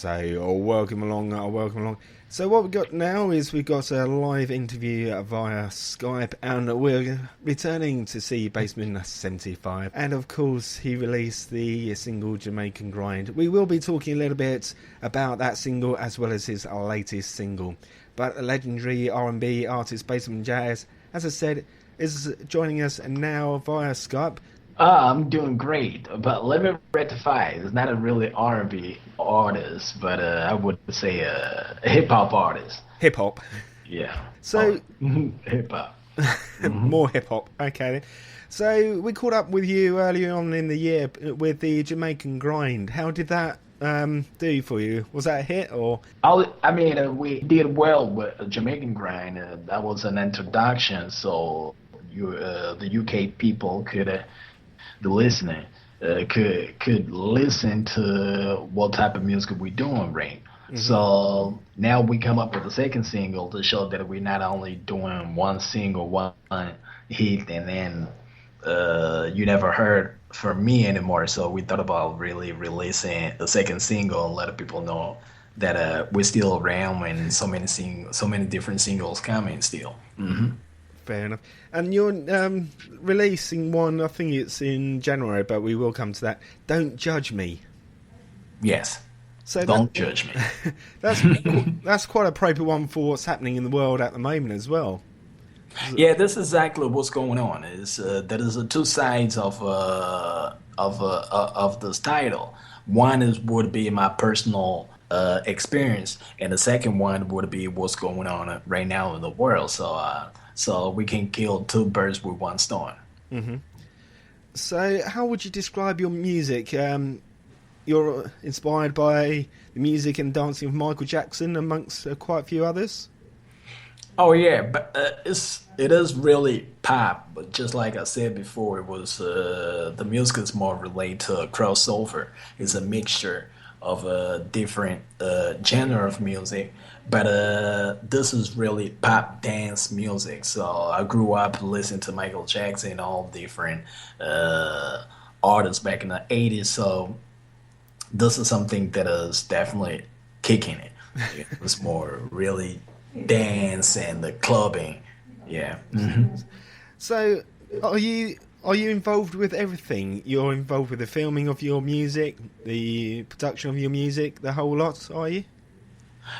So, welcome along, welcome along. So, what we've got now is we've got a live interview via Skype, and we're returning to see Bassman75. And of course, he released the single Jamaican Grind. We will be talking a little bit about that single as well as his latest single. But legendary R&B artist Bassman Jazz, as I said, is joining us now via Skype. I'm doing great, but let me rectify. It's not a really R&B artist, but I would say a hip hop artist. Hip hop. Yeah. So hip hop. More hip hop. Okay then. So we caught up with you earlier on in the year with the Jamaican Grind. How did that do for you? Was that a hit or? We did well with Jamaican Grind. That was an introduction, so the UK people could. The listener could listen to what type of music we're doing, right? Mm-hmm. So now we come up with a second single to show that we're not only doing one single, one hit, and then you never heard from me anymore. So we thought about really releasing a second single and letting people know that we're still around and so many different singles coming still. Mm-hmm. Fair enough. And you're releasing one, I think it's in January, but we will come to that. Don't Judge Me. Yes. So don't judge me. That's quite a appropriate one for what's happening in the world at the moment as well. Yeah, that's exactly what's going on. Is there is two sides of this title. One would be my personal experience, and the second one would be what's going on right now in the world. So we can kill two birds with one stone. Mm-hmm. So how would you describe your music? You're inspired by the music and dancing of Michael Jackson amongst quite a few others? Oh yeah, but it is really pop. But just like I said before, it was the music is more related to a crossover. It's a mixture of a different genre of music, but this is really pop dance music. So I grew up listening to Michael Jackson, all different artists back in the '80s. So this is something that is definitely kicking it. It was more really dance and the clubbing. Yeah. Mm-hmm. So are you involved with everything? You're involved with the filming of your music, the production of your music, the whole lot, are you?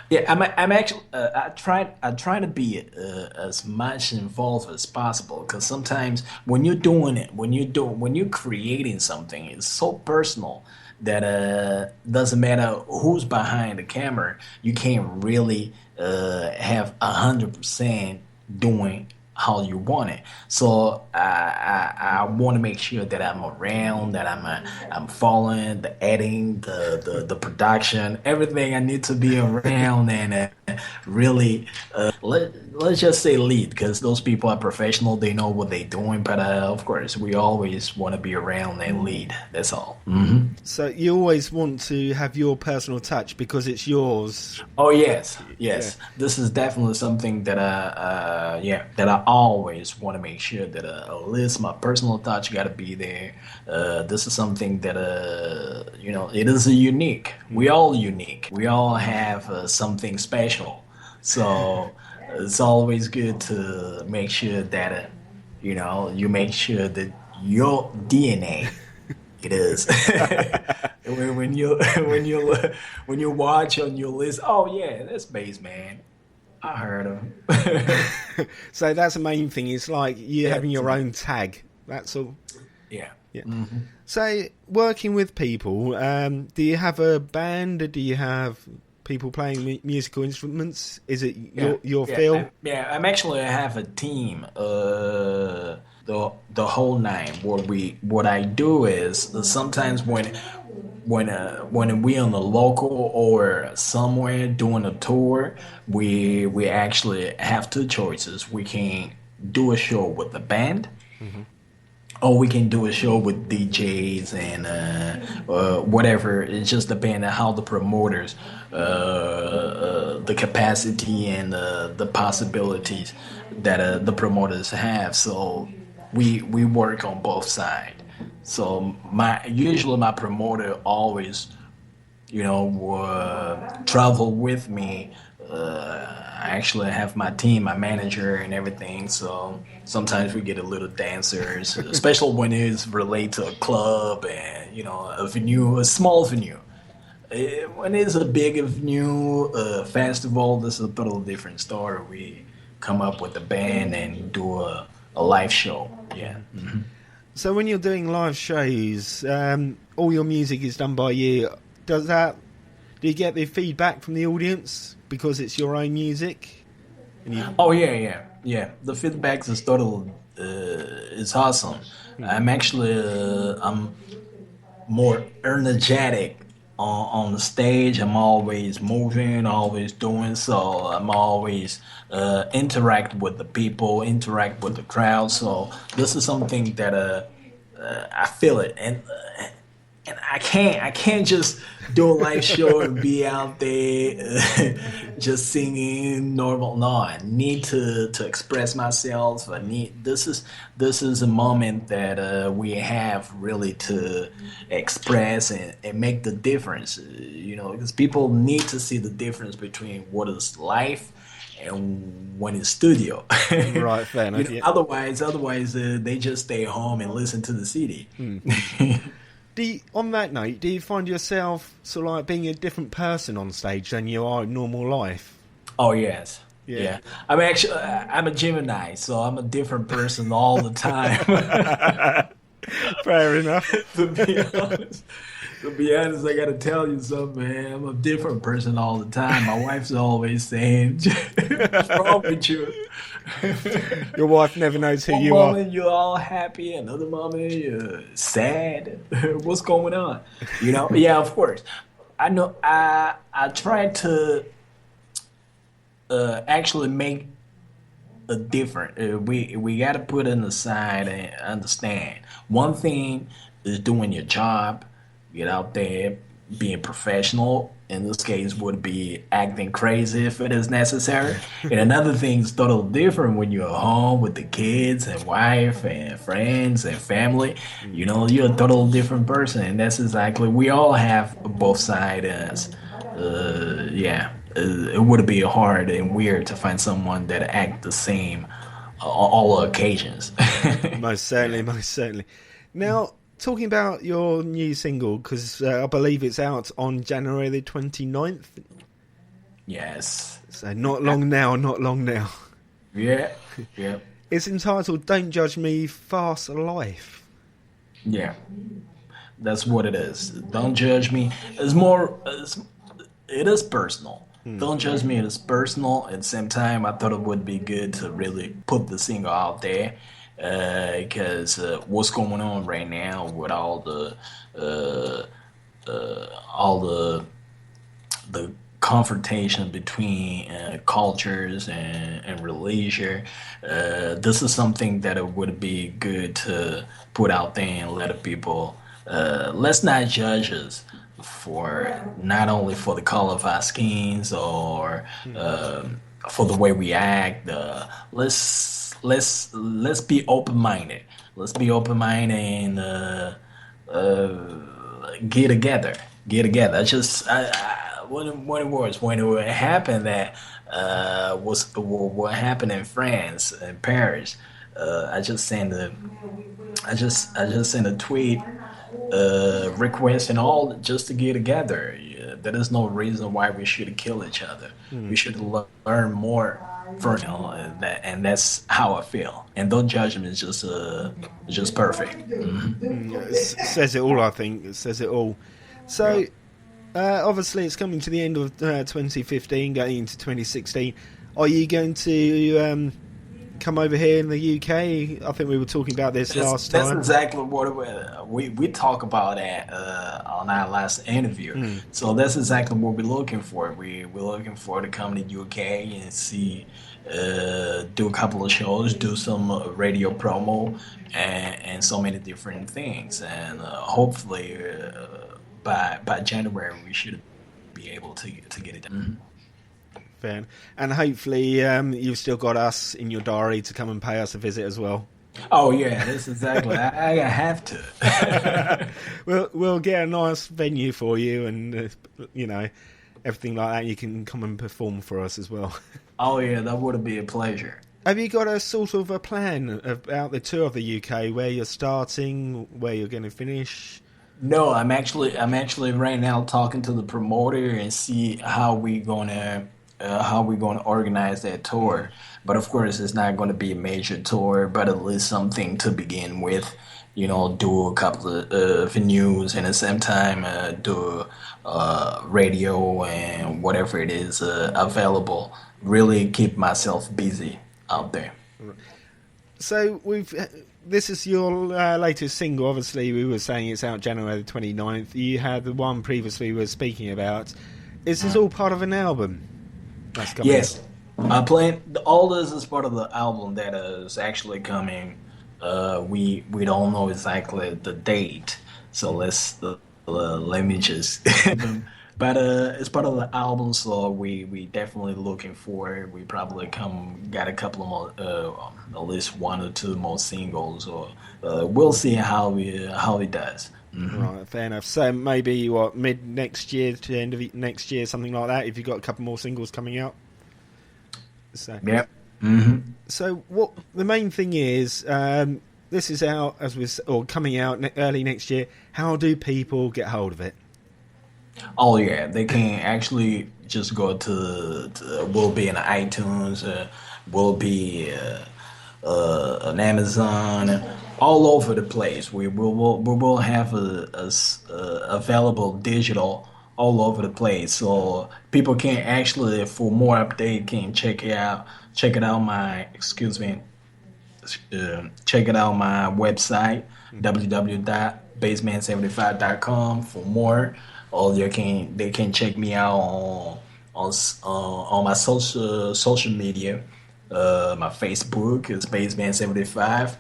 Yeah, I'm actually I try to be as much involved as possible, because sometimes when you're doing it, when you're creating something, it's so personal that doesn't matter who's behind the camera, you can't really have 100% doing how you want it. So I want to make sure that I'm around, that I'm following the editing, the production, everything. I need to be around and really let's just say lead, because those people are professional. They know what they're doing. But of course, we always want to be around and lead. That's all. Mm-hmm. So you always want to have your personal touch because it's yours. Oh yes. Yeah. This is definitely something that that I always want to make sure that at least my personal touch got to be there. This is something that it is a unique. We all unique. We all have something special. So it's always good to make sure that you make sure that your DNA it is. when you watch on your list, oh yeah, that's Bass Man. I heard him. So that's the main thing. It's like you having your own tag. That's all. Yeah. Yeah. Mm-hmm. So working with people, do you have a band? Or do you have people playing musical instruments? Is it your feel? I have a team. The whole nine. What I do is sometimes when we on the local or somewhere doing a tour, we actually have two choices. We can do a show with the band, mm-hmm. or we can do a show with DJs and whatever. It just depends on how the promoters, the capacity and the possibilities that the promoters have. So we work on both sides. So usually my promoter always travel with me. I actually have my team, my manager, and everything. So sometimes we get a little dancers, especially when it's related to a club and a venue, a small venue. When it's a big venue, festival, this is a totally different story. We come up with a band and do a live show. Yeah. So when you're doing live shows, all your music is done by you. Do you get the feedback from the audience because it's your own music? Oh yeah. The feedback is total. It's awesome. I'm more energetic on the stage. I'm always moving, always doing so. I'm always interact with the people, interact with the crowd. So this is something that I feel it, and I can't just do a live show and be out there just singing normal. No, I need to express myself. I need this is a moment that we have really to express and make the difference. Because people need to see the difference between what is live and when it's studio. Right, fair enough. Yeah. Otherwise, they just stay home and listen to the CD. On that note, do you find yourself sort of like being a different person on stage than you are in normal life? Oh yes, Yeah. yeah. I'm a Gemini, so I'm a different person all the time. Fair enough. to be honest, I gotta tell you something, man. I'm a different person all the time. My wife's always saying, "What's wrong with you?" Your wife never knows who One you are. moment you're all happy, another moment you're sad. What's going on? Yeah, of course. I know. I try to actually make a difference. We got to put it aside and understand. One thing is doing your job, get out there, being professional. In this case, would be acting crazy if it is necessary. And another thing is totally different when you're home with the kids and wife and friends and family. You're a total different person, and that's exactly we all have both sides. Yeah, it would be hard and weird to find someone that act the same on all occasions. Most certainly, most certainly. Now, talking about your new single, because I believe it's out on January the 29th. Yes. So not long now, not long now. Yeah. Yeah. It's entitled Don't Judge Me, Fast Life. Yeah. That's what it is. Don't judge me. It is personal. Don't judge me. It is personal. At the same time, I thought it would be good to really put the single out there because what's going on right now with all the confrontation between cultures and religion. This is something that it would be good to put out there and let people. Let's not judge us for not only for the color of our skins or for the way we act. Let's be open minded. Let's be open minded and get together. Get together. When it happened that was what happened in France in Paris. I just sent a tweet request and all just to get together. Yeah, there is no reason why we should kill each other. We should learn more from and that's how I feel. And don't judge me. It's just perfect. It says it all, I think. It says it all. So, obviously, it's coming to the end of 2015, going into 2016. Are you going to come over here in the UK? I think we were talking about this last time. That's exactly what we talk about on our last interview. So that's exactly what we're looking for. We're looking for to come to UK and see, do a couple of shows, do some radio promo, and so many different things. And hopefully by January we should be able to get it done. Fair. And hopefully you've still got us in your diary to come and pay us a visit as well. Oh yeah, that's exactly. I have to. We'll get a nice venue for you, and everything like that, you can come and perform for us as well. Oh yeah, that would be a pleasure. Have you got a sort of a plan about the tour of the UK, where you're starting, where you're going to finish? No, I'm actually right now talking to the promoter and see how we gonna organize that Mm. tour. But of course, it's not going to be a major tour, but at least something to begin with. Do a couple of venues and at the same time do radio and whatever it is available. Really keep myself busy out there. So this is your latest single. Obviously, we were saying it's out January the 29th. You had the one previously we were speaking about. Is this all part of an album that's coming out? Yes, I plan. All this is part of the album that is actually coming. We don't know exactly the date, so let me just. But it's part of the album, so we definitely looking for it. We probably come got a couple of more, at least one or two more singles, or we'll see how it does. Right, fair enough. So maybe what, mid next year to end of next year, something like that. If you've got a couple more singles coming out. So, Yep. so what the main thing is, this is out or coming out early next year. How do people get hold of it? Oh yeah, they can actually just go we'll be in iTunes, we'll be on Amazon, all over the place. We will have available digital all over the place, so people can actually for more update can check it out my excuse me check it out my website www.bassman75.com for more. Or they can check me out on my social media. My Facebook is Bassman75.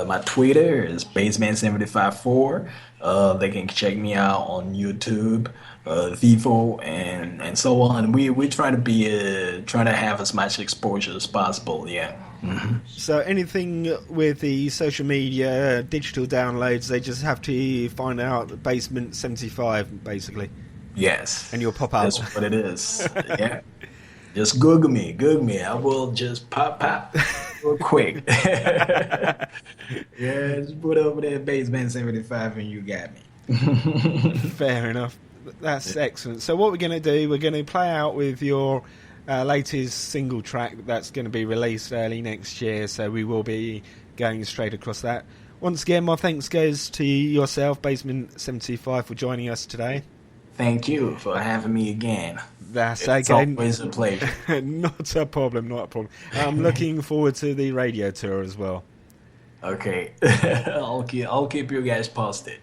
My Twitter is Bassman754. They can check me out on YouTube, Vivo, and so on. We try to have as much exposure as possible. Yeah. So anything with the social media, digital downloads, they just have to find out Basement 75, basically, Yes, and you'll pop up. that's what it is. Yeah. Just Google me. Google me. I will just pop real quick. Yeah, just put over there Bassman75 and you got me. Fair enough. That's excellent. So what we're going to do, we're going to play out with your latest single track that's going to be released early next year. So we will be going straight across that. Once again, my thanks goes to yourself, Bassman75, for joining us today. Thank you for having me again. That's It's okay. always a pleasure. Not a problem, not a problem. I'm looking forward to the radio tour as well. Okay. I'll keep you guys posted.